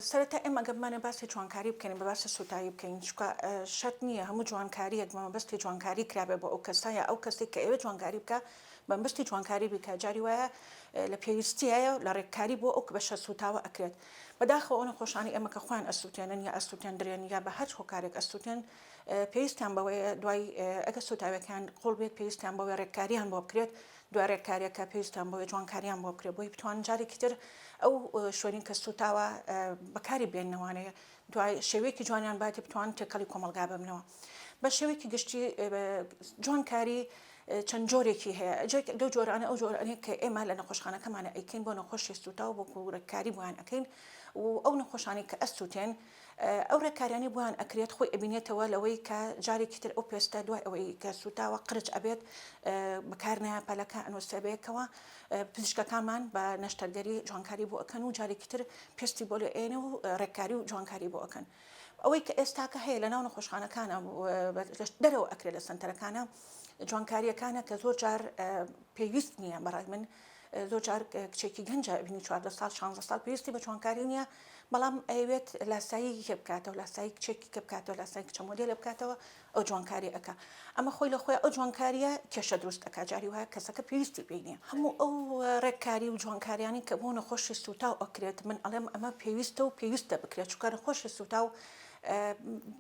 سەرەتا ئێمە گەمانە باسی جوانکاری بکەین بە باسی سوتایی بکەین چکە شەرت نییە هەموو جوانکاریەک مەبەستی جوانکاری کرابێ بۆ ئەو کەسایە ئەو کەسێک کە ئێوە جوانکاری بکە بەمبەستی جوانکاری بکە جاری وایە لە پێویستیایە لە ڕێککاری بۆ ئەو بەشە سوتاوە ئەکرێت بەداخەوە ئەو نەخۆشانی ئێمە کە خۆیان ئەسووتێنن یا ئەسووتێندرێن یا بە هەر هۆکارێک ئەسووتێن پێویستیان بەوەیە دوای ئەگە سوتاوەکان قوڵ بێت پێویستیان بەوەی ڕێککاریان بۆ بکرێت دوای ڕێککاریەکە پێویستیان بەوەی جوانکاریان بۆ بکرێت بۆی بتوان جارێکی تر ئەو شوێنین کە سوتاوە بەکاری بێننەوانەیە دوای شێوەیەکی جوانیان باتی بتوان تێکەڵی کۆمەلگا ببنەوە بە شێوەیەکی گشتی جوانکاری چەند جۆرێکی هەیە دو جۆرانە ئەو جۆرانەیە کە ئێمە لە نەخۆشخانەکەمانە ئەیکەین بۆ نەخۆشی سوتاو بۆ ڕێککاری بۆیان ئەەکەین و ئەو نەخۆشانی کە ئەسووتێن ئەو ڕێککاریانی بۆیان ئەکرێت خۆی ئەبینێتەوە لەوەی کە جارێکی تر ئەو پێستە دوای ئەوەی کە سوتاوە قرج ئەبێت بەکارنایە پەلەکە ئەنووسەبەیەکەوە پزیشکەکانمان بە نەشتەرگەری جوانکاری بۆ ئەکەن و جارێکی تر پێستی بۆ لە ئێنە و ڕێککاری و جوانکاری بۆ ئەکەن ئەوەی کە ئێستاکە هەیە لە ناو نەخۆشخانەکانە دەرەوە ئەکرێت لە سنتەرەکانە جوانکاریەکانە کە زۆر جار پێویست نییە بەڕای من زۆر جار کچێکی گەنجە بینی 14 ساڵ 16 ساڵ پێویستی بە جوانکاری نییە بەڵام ئەوێت لاسایی هێ بکاتەوە لاسایی کچێکی کە بکاتەوە لاسایی کچە مۆدێلە بکاتەوە ئەو جوانکاری ئەکا ئەمە خۆی لە خۆی ئەو جوانکاریە کێشە دروست ئەکا جاری وایە کەسەکە پێویستی پێی نییە هەموو ئەو ڕێککاری و جوانکاریانی کە بۆ نەخۆشی سوتاو ئەکرێت من ئەڵێم ئەمە پێویستە و پێویستە بکرێت چونکە نەخۆشی سوتاو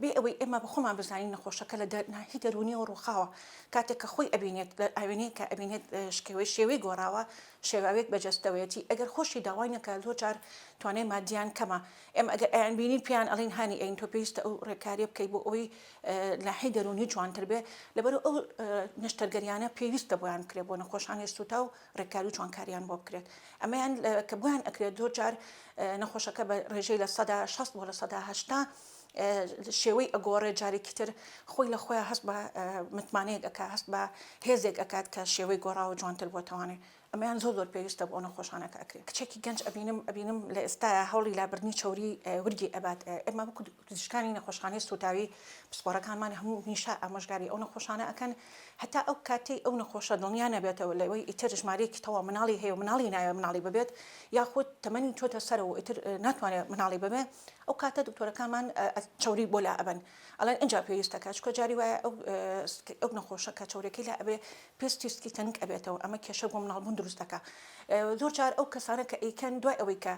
بێ ئەوەی ئێمە بە خۆمان بزانین نەخۆشەکە لە ناهی دەرونیەوە ڕووخاوە کاتێک کە خۆی ئەبینێت لە ئاوێنەیە کە ئەبینێت شێوەی گۆڕاوە شێواوێک بەجەستەوەیەتی ئەگەر خۆشی داوایەکە زۆر جار توانای مادیان کەمە ئێمە ئەگەر ئەیان بینین پیان ئەڵین هانی ئەین تۆ پێویستە ئەو ڕێککاریە بکەی بۆ ئەوەی ناحی دەرونی جوانتر بێ لەبەر ئەو نەشتەرگەریانە پێویستە بۆیان کرێت بۆ نەخۆشانی سوتا و ڕێککاری و جوانکاریان بۆ بکرێت ئەمەیان کە بۆیان ئەکرێت زۆر جار نەخۆشەکە بە ڕێژەی لە 160 بۆ لە 180 شێوەی ئەگۆڕێ جارێکی تر خۆی لە خۆیان هەست بە متمانەیەک ئەکا هەست بە هێزێک ئەکات کە شێوەی گۆڕاوە جوانتر بۆتەوانێت ئەمەیان زۆر پێویستە بۆ نەخۆشانەکە ئەکرێت کچێکی گەنج ئەبینم لە ئێستاە هەوڵی لابردنی چوری ورگی ئەبات ئێمە پزیشکانی نەخۆشخانەی سوتاوی پسپۆرەکانمان هەموو نیشا ئامۆژگاری ئەو نەخۆشانە ئەکەن هەتا ئەو کاتەی ئەو نەخۆشە دڵنیا نەبێتەوە لەوەی ئیتر ژمارەیەکی تەواو مناڵی هەیە و مناڵی نایە مناڵی ببێت یاخود تەمەنی چۆتە سەرەوە ئیتر ناتوانێت مناڵی ببێ ئەو کاتە دکتۆرەکانمان چوری بۆ لا ئەبن ئەڵێن ئەنجا پێویستەکە چکە جاری وایە ئەو نەخۆشە کە چورەکەی لا ئەبێ پێستیسکی تەنگ ئەبێتەوە ئەمە کێشە بۆ مناڵبوون دروست دەکات زۆر جار ئەو کەسانە کە ئەیکەن دوای ئەوەی کە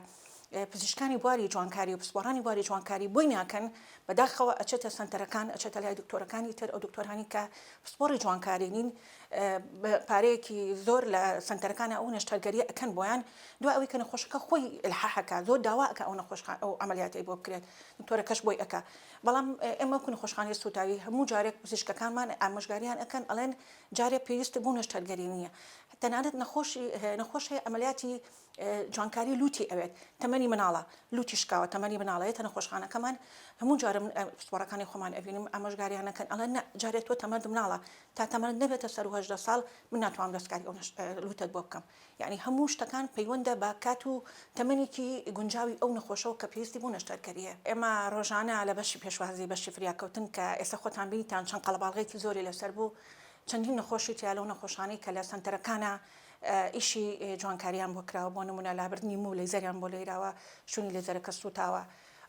پزیشکانی بواری جوانکاری و پسپۆرانی بواری جوانکاری بۆی ناکەن بەداخەوە ئەچێتە سنتەرەکان ئەچێتە لای دکتۆرەکانی تر ئەو دکتۆرانی کە پسپۆری جوانکاری نین پارەیەکی زۆر لە سنتەرەکانە ئەو نەشتەرگەریە ئەکەن بۆیان دوای ئەوەی کە نەخۆشەکە خۆی الحاحەکە زۆر داوا ئەکە ئەو نەخۆشخان ئەو عملیاتی بۆ بکرێت دکتۆرەکەش بۆی ئەکا بەڵام ئێمە کو نەخۆشخانەی سوتاوی هەموو جارێک پزیشکەکانمان ئامۆژگاریان ئەکەن ئەڵێن جارێک پێویست بوو نەشتەرگەری نییە تەنانەت نەخۆشی عملیاتی جوانکاری لوتی ئەوێت تەمەنی مناڵە لوتی شکاوە تەمەنی مناڵەیەتە نەخۆشخانەکەمان هەموو جارم پسپۆرەکانی خۆمان ئەبینم ئامۆژگاریانەکەن ئەڵێن جارێت تۆ تەمەند مناڵە تا تەمەند نەبێتە سەر 18 ساڵ من ناتوانم دەستکاری لوتت بۆ بکەم یعنی هەموو شتەکان پەیوەندە بە کات و تەمەنێکی گونجاوی ئەو نەخۆشەوە کە پێویستی بوو نەشتەرگەریە ئێمە ڕۆژانە لە بەشی پێشوازی بەشی فریاکەوتن کە ئێستا خۆتان بینیتان چەند قەڵەباڵغێکی زۆری لەسەر بوو چەندین نەخۆشی تیا لەو نەخۆشانەی کە لە سنتەرەکانە ئیشی جوانکاریان بۆ کراوە بۆ نمونە لابردنی مو لەیزەریان بۆ لێراوە شوونی لێزەرەکە سوتاوە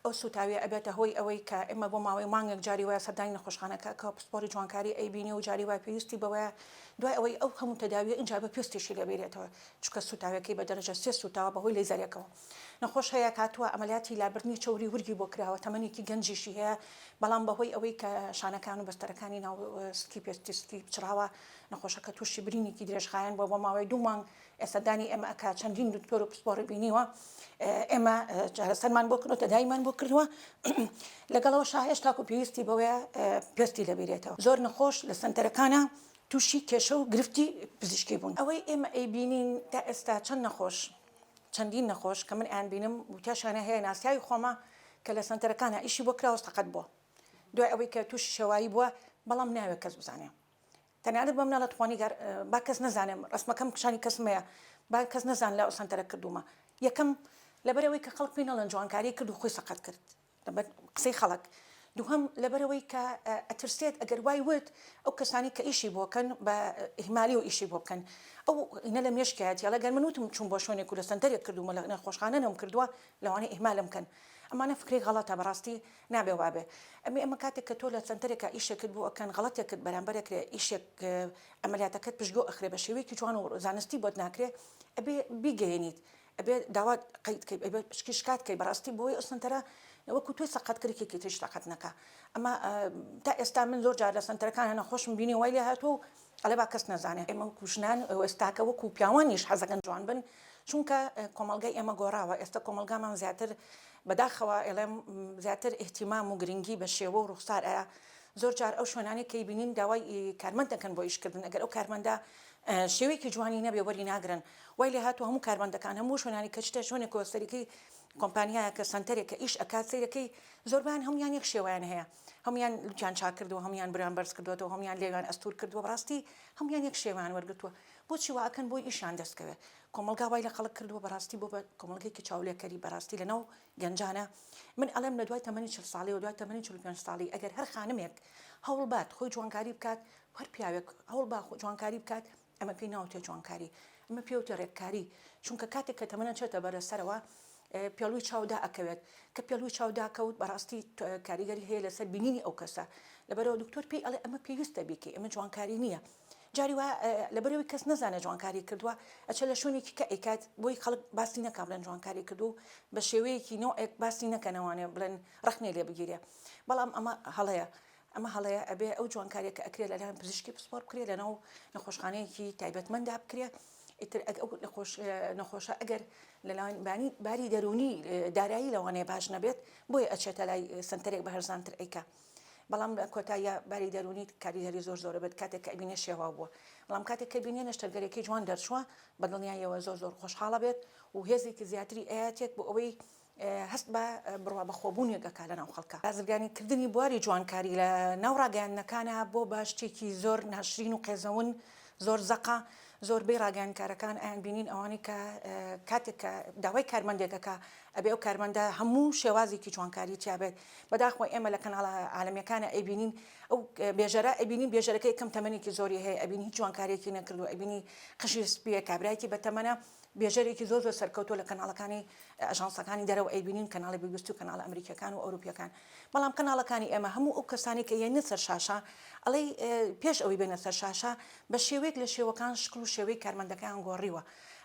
ئەو سوتاوی ئەبێتە هۆی ئەوەی کە ئێمە بۆ ماوەی مانگێک جاری وایە سەردانی نەخۆشخانەکە کە پسپۆری جوانکاری ئەیبینی و جاری وای پێویستی بەوەیە دوای ئەوەی ئەو هەموو تەداویە اینجا بە پێستیشی لەبێرێتەوە چونکە سوتاوەکەی بە دەرەجە 3 سوتاوە بەهۆی لێزەرێکەوە نەخۆش هەیە کاتووە ئەمەلیاتی لابردنی چوری ورگی بۆ کراوە تەمەنێکی گەنجیشی هەیە بەڵام بەهۆی ئەوەی کە شانەکان و بەستەرەکانی ناو سکی پێستیسکی بچراوە نەخۆشەکە تووشی برینێکی درێژخایەن بۆ ماوەی 2 مانگ ئێستادانی ئێمە ئەکا چەندین دکتۆر و پسپۆڕی بینیوە ئێمە سەرمان بۆ کردوتە دایمان بۆ کردووە لەگەڵەوە شاهێش تاکو پێویستی بەوەیە پێستی لەبیرێتەوە زۆر نەخۆش لە سنتەرەکانە تووشی کێشە و گرفتی پزیشکی بوون ئەوەی ئێمە ئەیبینین تا ئێستا چەند نەخۆش چەندین نەخۆش کە من ئەیان بینم وتیاشانە هەیە ناسیاوی خۆمە کە لە سنتەرەکانە ئیشی بۆ کراوە سەقەت بووە دوای ئەوەی کە تووشی شەوایی بووە بەڵام ناوێت کەس بزانێ تەنانەت بەم ناڵە توانیگەر با کەس نەزانێم ڕسمەکەم کشانی کەسمەیە با کەس نەزان لە ئەو سنتەرە کردومە یەکەم لەبەرەوەی کە خەڵک پێی نەڵێن جوانکاری کرد و خۆی سەقەت کرد لەبەر قسەی خەڵک دووهەم لەبەرەوەی کە ئەترسێت ئەگەر وای وت ئەو کەسانی کە ئیشی بۆکەن بە ئیهمالی و ئیشی بۆ بکەن ئەو ئینە لە مێشکایەتی ئەڵەگەر من وتم چوون بۆ شوێنێک و لە سنتەرێک کردومە لە نەخۆشخانە نەم کردووە لەوانەیە ئیهمالم بکەن ئەمانە فکری غەڵەتە بەڕاستی نابێ وابێ ئەمە کاتێک کە تۆ لە سنتەرێکە ئیشێکت بۆ ئەکەن غەڵەتێکت بەرامبەرێکرێ ئیشێک ئەمەلیاتەکەت پشتگۆ ئەخرێ بە شێوەیەکی جوان و زانستی بۆت ناکرێ ئەبێ بیگەێنیت ئەبێ داوات قەیدکەی ئەبێ شکاتکەی بەڕاستی بۆی ئەو سنتەرە وەکو توی سەقەتکردێکی تریش تاقەت نەکە ئەمە تا ئێستا من زۆر جار لە سنتەرەکان هەنا خۆشم بینی وای لێ هاتوو ئەڵێ با کەس نەزانێت ئێمە کوژنان ئێستاکە وەکو پیاوانیش حەزەکەن جوان بن چونکە کۆمەلگای ئێمە گۆڕاوە ئێستا کۆمەلگامان زیاتر بەداخەوە ئێڵێم زیاتر احتیمام و گرنگی بە شێوە و ڕوخسار ئەیە زۆر جار ئەو شوێنانی کەی بینین داوای کارمەند دەکەن بۆ ئیشکردن ئەگەر ئەو کارمەندە شێوەیەکی جوانی نەبێ وەری ناگرن وای لێ هاتوو هەموو کارمەندەکان هەموو شوێنانی کە چتە شوێنێک کۆسەریکەی کۆمپانیایە کە سنتەرێکە ئیش ئەکات سەیرەکەی زۆربیان هەمویان یەک شێوەیان هەیە هەمویان لوتیان چاک کردووە هەمویان بریان بەرز کردوێتەوە هەمویان لێوان ئەستور کردووە بەڕاستی هەمویان یەک شێوەیان وەرگرتووە بۆچی واکەن بۆی ئیشان دەستکەوێت کۆمەلگا وای لە خەڵک کردووە بەڕاستی بۆ کۆمەلگەیەکی چاولێکەری بەڕاستی لەناو گەنجانە من ئەڵێم لە دوای تەمەنی 40 ساڵی و دوای تەمەنی 45 ساڵی ئەگەر هەر خانمێک هەوڵ بات خۆی جوانکاری بکات هەر پیاوێک هەوڵ با جوانکاری بکات ئەمە پێی ناوتێ جوانکاری ئەمە پێوتە ڕێککاری چونکە کاتێک کە تەمەنە چێتە بەرەسەرەوە پێڵووی چاودا ئەکەوێت کە پێڵووی چاودا کەوت بەڕاستی کاریگەری هەیە لەسەر بینینی ئەو کەسە لەبەرەوە دکتۆر پێی ئەڵێ ئەمە پێویستە بیکەی ئەمە جوانکاری نییە جاری وا لەبەرەوەی کەس نەزانە جوانکاری کردووە ئەچە لە شوێنێکی کە ئەیکات بۆی خەڵک باسی نەکا بڵێن جوانکاری کردو بە شێوەیەکی نۆعێک باسی نەکەنەوانێ بڵێن ڕخنێ لێ بگیرێ بەڵام ئەمە هەڵەیە ئەمە هەڵەیە ئەبێ ئەو جوانکاریە کە ئەکرێت لەلایەن پزیشکی پسپۆر بکرێت لەناو نەخۆشخانەیەکی تایبەتمەندا بکرێت ئیتر نەخۆشە ئەگەر لەلایەن باری دەرونی دارایی لەوانەیە باش نەبێت بۆیە ئەچێتە لای سنتەرێک بە هەرزانتر ئەیکا بەڵام کۆتاییە باری دەرونی کاریگەری زۆر بێت کاتێک کە ئەبینێ شێوا بووە بەڵام کاتێک کە بینێ نەشتەرگەرێکی جوان دەرچووە بە دڵنیاییەوە زۆر خۆشحاڵە بێت و هێزێکی زیاتری ئاەتێک بۆ ئەوەی هەست بە بڕوا بە خۆبوونیەکەکە لە ناو خەڵکە بازرگانیکردنی بواری جوانکاری لە ناو ڕاگەیاندنەکانە بۆ باشتێکی زۆر ناشرین و قێزەون زۆر زەقا زۆربەی ڕاگەیاندکارەکان ئایان بینین ئەوانی کە کاتێک کە داوای کارمەندێکەکە ئەبێ ئەو کارمەندە هەموو شێوازێکی جوانکاری تیابێت بەداخۆی ئێمە لە کەناڵە عالەمیەکانە ئەیبینین ئەو بێژەرە ئەبینین بێژەرەکەی کەم تەمەنێکی زۆری هەیە ئەبینی هیچ جوانکاریەکی نەکردو ئەبینی قژی سپیە کابرایەکی بەتەمەنە بێژەرێکی زۆر سەرکەوتۆ لە کەناڵەکانی ئەژانسەکانی دەرەوە ئەیبینین کەناڵی بیبیست و کەناڵە ئەمریکیەکان و ئەوروپیەکان بەڵام کەناڵەکانی ئێمە هەموو ئەو کەسانی کە یەنە سەر شاشە ئەڵێ پێش ئەوەی بێنە سەر شاشە بە شێوەیەک لە شێوەکان شکل و شێوەی کارمەندەکان گۆڕیوە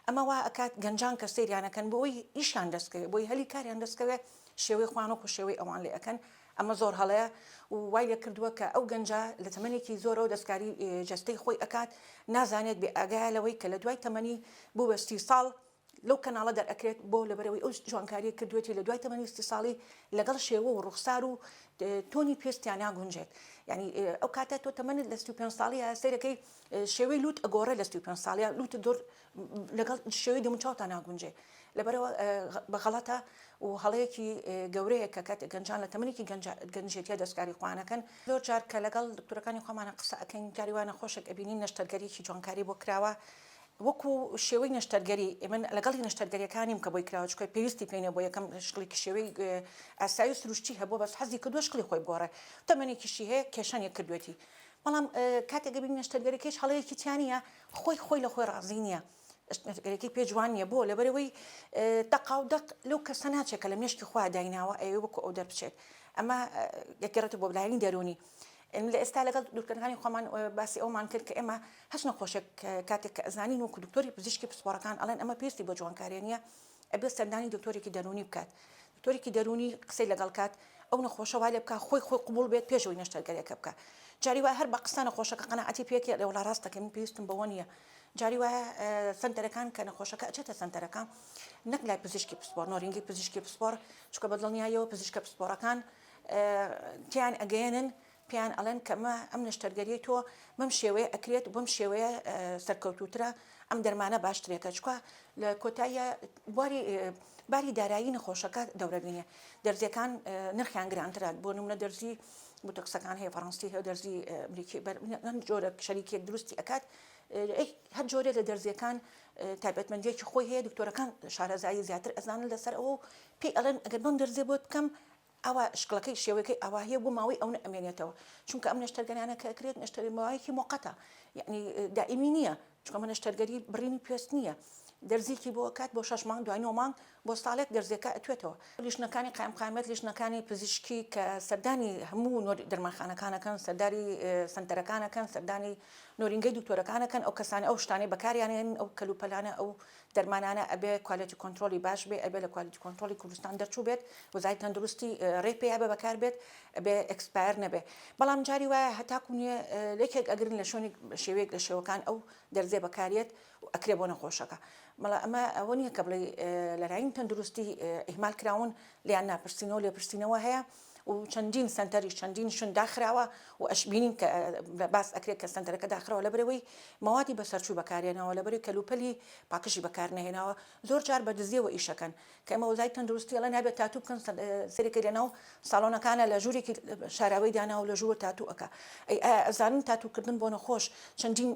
ئەمە وا ئەکات گەنجان کە سەیریانەکەن بۆی ئیشان دەستکەوێت بۆی هەلی کاریان دەستکەوێت شێوەی خوانۆک و شێوەی ئەوان لێ ئەەکەن ئەمە زۆر هەڵەیە و وای لێ کردووە کە ئەو گەنجە لە تەمەنێکی زۆرەوە دەستکاری جەستەی خۆی ئەکات نازانێت بێ ئاگایە لەوەی کە لە دوای تەمەنی بوو بە 30 ساڵ لەو کەناڵە دەرئەکرێت بۆ لەبەرەوەی ئەو جوانکاری کردوێتی لە دوای تەمەنی 30 ساڵی لەگەڵ شێوە و ڕوخسار و تۆنی پێستیان ناگونجێت یعنی ئەو کاتە تۆ تەمەنت لە 35 ساڵی سەیرەکەی شێوەی لوت ئەگۆڕێ لە 35 ساڵیا لوت دۆر لەگەڵ شێوەی دەموچاوتان ناگونجێ لەبەرەوە بەغەڵەتە و هەڵەیەکی گەورەیە کە کات گەنجان لە تەمەنێکی گەنجێتیە دەستکاری خوانەکەن زۆر جار کە لەگەڵ دکتۆرەکانی خۆمانە قسە ئەکەین جاریوانە خۆشێک ئەبینین نەشتەرگەریکی جوانکاری بۆ کراوە وەکو شێوەی نەشتەرگەری من لەگەڵی نەشتەرگەریەکانیم کە بۆی کراوە چکۆی پێویستی پێینە بۆ یەکەم شکڵێکی شێوەی ئاسایی و سروشتی هەبوو بەس حەزی کردووە شکڵی خۆی بگۆڕێ تەمەنێکیشی هەیە کێشانێک کردوێتی بەڵام کاتێک ببینی نەشتەرگەریەکەیش هەڵەیەکی تیانە خۆی لە خۆی ڕازی نییە نەشتەرگەریەکەی پێ جوان نییە بۆ لەبەرەوەی دەق لەو کەسە ناچێکە لە مێشکی خوا دایناوە ئەوێ وەکو ئەو دەربچێت ئەمە یەکێڕێتە بۆ بلایانی دەرونی لە ئێستا لەگەڵ دکتۆرەکانی خۆمان باسی ئەومان کرد کە ئێمە هەست نەخۆشێک کاتێک کە ئەزانین وەکو دکتۆری پزیشکی پسپۆڕەکان ئەڵێن ئەمە پێستی بۆ جوانکاریە نییە ئەبێ سەردانی دکتۆرێکی دەرونی بکات دکتۆرێکی دەرونی قسەی لەگەڵ کات ئەو نەخۆشە وای لێ بکات خۆی قبول بێت پێشەوەی نەشتەرگەریەکە بکە جاری وایە هەر بە قسە نەخۆشەکە قەناعەتی پێکێ لەوڵا ڕاستەکە من پێویستم بەوە نییە جاری وایە سنتەرەکان کە نەخۆشەکە ئەچێتە سنتەرەکان نەک لای پزیشکی پسپۆڕ نۆرینگی پزیشکی پسپۆڕ چکە بەدڵنیاییەوە پزیشکە پسپۆڕەکان تیان ئەگەیەنن پیان ئەڵێن کەمە ئەم نەشتەرگەریە تۆ بەم شێوەیە ئەکرێت و بەم شێوەیە سەرکەوتوترە ئەم دەرمانە باشترێکە چکە لە کۆتاییە باری دارایی نەخۆشەکە دەورەبینێ دەرزیەکان نرخیان گرانترە بۆ نمونە دەرزی بوتۆکسەکان هەیە فەڕەنسی هەیە دەرزی ئەمریکی جۆرە شەریکێک دروستی ئەکات هەر جۆرە لە دەرزیەکان تایبەتمەندیەکی خۆی هەیە دکتۆرەکان شارەزایی زیاتر ئەزانن لەسەر ئەوە پێی ئەڵێن ئەگەر بەم دەرزێ بۆت بکەم ئەوە شکڵەکەی شێوەکەی ئەوە بۆ ماوەی ئەو ئەمێنێتەوە چونکە ئەم نەشتەرگەریانە کە ئەکرێت نەشتەرماوەیەکی موقەتە یعنی دائیمی نییە چونکە من نەشتەرگەری بڕینی پێست نییە دەرزیکی بۆ کات بۆ 6 مانگ دوای 9 مانگ بۆ ساڵێک دەرزەکە ئەتوێتەوە لیژنەکانی قایمقامەت لیژنەکانی پزیشکی کە سەردانی هەموو دەرمانخانەکانەکەن سەرداری سنتەرەکانەکەن سەردانی نۆرینگەی دوکتۆرەکانەکەن ئەو کەسانی ئەو شتانی بەکاریانێن ئەو کەلوپەلانە ئەو دەرمانانە ئەبێ کوالیتی کۆنتترۆلی باش بێ ئەبێ لە کوالیتی کۆنتترۆلی کوردستان دەرچوو بێت وزای تەندروستی ڕێپیا بە بەکار بێت ئەبێ ئەکسپایر نەبێ بەڵام جاری وایە هەتاکو نیە لێکێک ئەگرن لە شوێنی شێوەیەک لە شێوەکان ئەو دەرزێ بەکارێت و ئەکرێ بۆ نەخۆشەکە مەڵا ئەمە ئەوە نییە کە بڵێ لەلایەن تەندروستی ئیهمال کراون لیان ناپرسینەوە لێپرسینەوە هەیە و چەندین سنتەری چەندینشون داخراوە و ئەشبینین کە باس ئەکرێت کە سنتەرەکە داخراوە لەبەرەوەی مەوادی بەسەرچوو بەکارێنەوە لەبەری کەلوپەلی پاکشی بەکار نەهێناوە زۆر جار بە دزیەوە ئیشەکەن کە ئەمە وزای تەندروستی ئەڵێن نابێت تاتوو بکەن سەرێکی لەناو ساڵۆنەکانە لە ژوورێکی شاراوەی دانا و لە ژوور تاتوو ئەکا ئەزانن تاتووکردن بۆ نەخۆش چەندین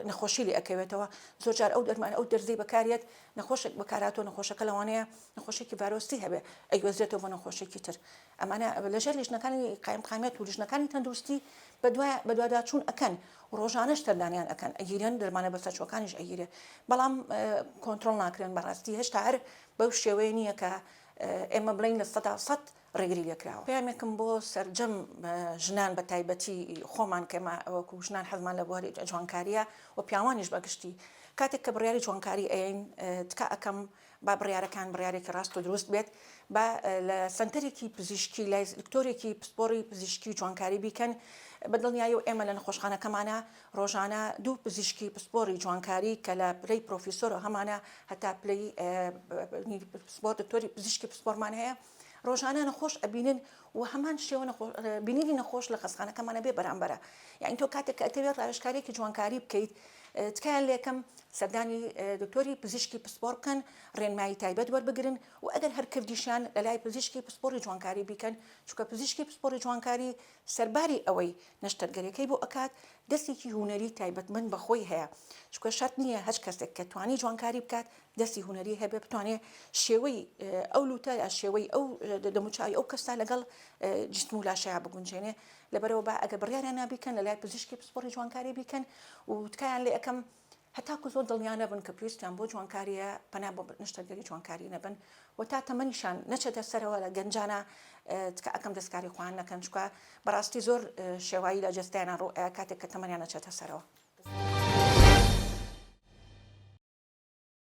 نەخۆشی لێ ئەکەوێتەوە زۆر جار ئەو دەرمان ئەو دەرزەی بەکارێت نەخۆشێک بەکاراتەوە نەخۆشەکە لەوانەیە نەخۆشێکی ڤایرۆسی هەبێ ئەیوەزرێتەوە بۆ نەخۆشێکی تر ئەمانە لەژێر لیژنەکانی قایمقامەت و لیژنەکانی تەندروستی بە دواداچوون ئەکەن ڕۆژانەش تەردانیان ئەکەن ئەگیرن دەرمانە بەسەرچووەکانیش ئەگیرێ بەڵام کۆنتترۆل ناکرێن بەڕاستی هێشتا هەر بەو شێوەیە نییە کە ئێمە بڵین لە 100% ڕێگری لێکراوە پامێکم بۆ سەرجەم ژنان بە تایبەتی خۆمان کەمە وەکو ژنان حەزمان لە بواری جوانکاریە و پیاوانیش بەگشتی کاتێک کە بڕیاری جوانکاری ئەین تکا ئەەکەم با بڕیارەکان بڕیارێکی ڕاست و دروست بێت با لە سنتەرێکی پزیشکی لای دکتۆرێکی پسپۆری پزیشکی جوانکاری بیکەن بەدڵنیایی و ئێمە لە نەخۆشخانەکەمانە ڕۆژانە دوو پزیشکی پسپۆری جوانکاری کە لە پلەی پرۆفیسۆرە هەمانە هەتا پلەی پسپۆر دکتۆری پزیشکی پسپۆرمان هەیە ڕۆژانە نەخۆش ئەبینن و هەمان شێوە بینیری نەخۆش لە خەستخانەکەمانە بێ بەرامبەرە یعنی تۆ کاتێک کە ئەتەوێت ڕاوێژکارێکی جوانکاری بکەیت تکایان لێکم سەردانی دکتۆری پزیشکی پسپۆر بکەن ڕێنمایی تایبەت وەربگرن و ئەگەر هەر کردیشیان لە لای پزیشکی پسپۆری جوانکاری بیکەن چونکە پزیشکی پسپۆری جوانکاری سەرباری ئەوەی نەشتەرگەریەکەی بۆ ئەکات دەستێکی هونەری تایبەتمەند بەخۆی هەیە چونکە شەرت نییە هەچ کەسێک کە توانی جوانکاری بکات دەستی هونەری هەبێ بتوانێت شێوەی ئەو لوتە یا شێوەی ئەو دەموچای ئەو کەستا لەگەڵ جسم و لاشەیە بگونجێنێ لەبەرەوە با ئەگە بڕیاریان نابیکەن لە لای پزیشکی پسپۆری جوانکاری بیکەن و تکایان لێ ئەەکەم هەتاکو زۆر دڵنیان نەبن کە پێویستیان بۆ جوانکاریە پەنا بۆ نیشتەرگەری جوانکاری نەبن و تا تەمەنیشان نەچێتە سەرەوە لە گەنجانە تکە ئەەکەم دەستکاری خۆیان نەکەن چکە بەڕاستی زۆر شێوایی لە جەستیانە ڕۆ کاتێک کە تەمەنیان نەچێتە سەرەوە.